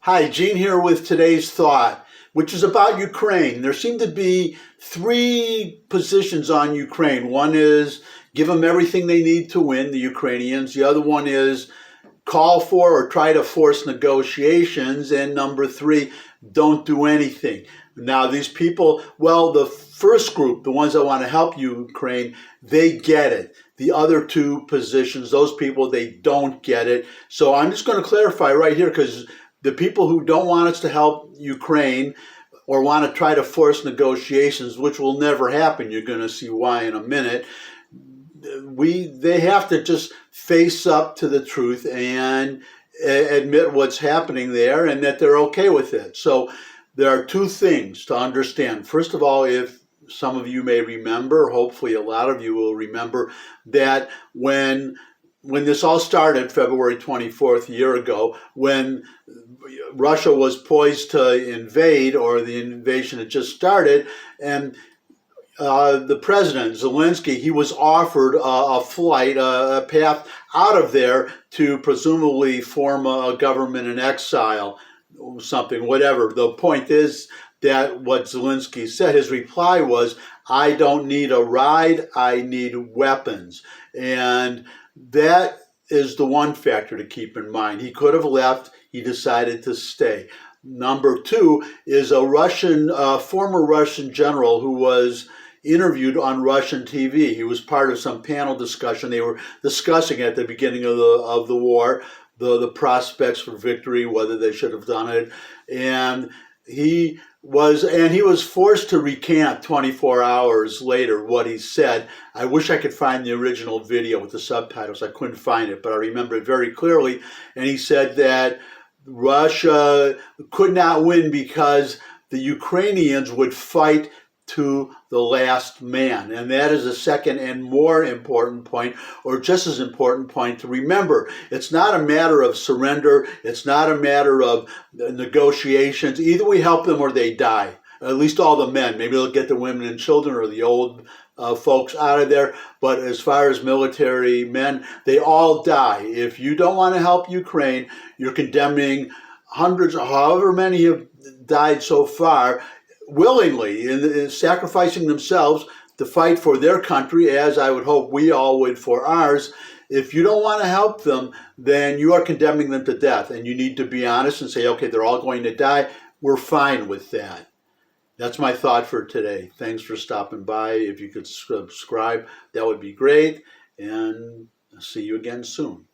Hi, Gene here with today's thought, which is about Ukraine. There seem to be three positions on Ukraine. One is give them everything they need to win, the Ukrainians. The other one is call for or try to force negotiations. And number three, don't do anything. Now, these people, well, the first group, the ones that want to help Ukraine, they get it. The other two positions, those people, they don't get it. So I'm just going to clarify right here because the people who don't want us to help Ukraine or want to try to force negotiations, which will never happen, you're going to see why in a minute, they have to just face up to the truth and admit what's happening there and that they're okay with it. So there are two things to understand. First of all, if some of you may remember, hopefully a lot of you will remember, that when this all started, February 24th, a year ago, when Russia was poised to invade, or the invasion had just started, and the president, Zelensky, he was offered a flight, a path out of there to presumably form a government in exile, something, whatever. The point is that what Zelensky said, his reply was, I don't need a ride, I need weapons. And that is the one factor to keep in mind. He could have left, he decided to stay. Number two is a former Russian general who was interviewed on Russian TV. He was part of some panel discussion. They were discussing at the beginning of the war the prospects for victory, whether they should have done it, and he was forced to recant 24 hours later what he said. I wish I could find the original video with the subtitles. I couldn't find it, but I remember it very clearly. And he said that Russia could not win because the Ukrainians would fight to the last man. And that is a second and more important point, or just as important point to remember. It's not a matter of surrender. It's not a matter of negotiations. Either we help them or they die. At least all the men. Maybe they'll get the women and children or the old folks out of there. But as far as military men, they all die. If you don't want to help Ukraine, you're condemning hundreds, however many have died so far, willingly, in sacrificing themselves to fight for their country, as I would hope we all would for ours. If you don't want to help them, then you are condemning them to death. And you need to be honest and say, okay, they're all going to die. We're fine with that. That's my thought for today. Thanks for stopping by. If you could subscribe, that would be great. And I'll see you again soon.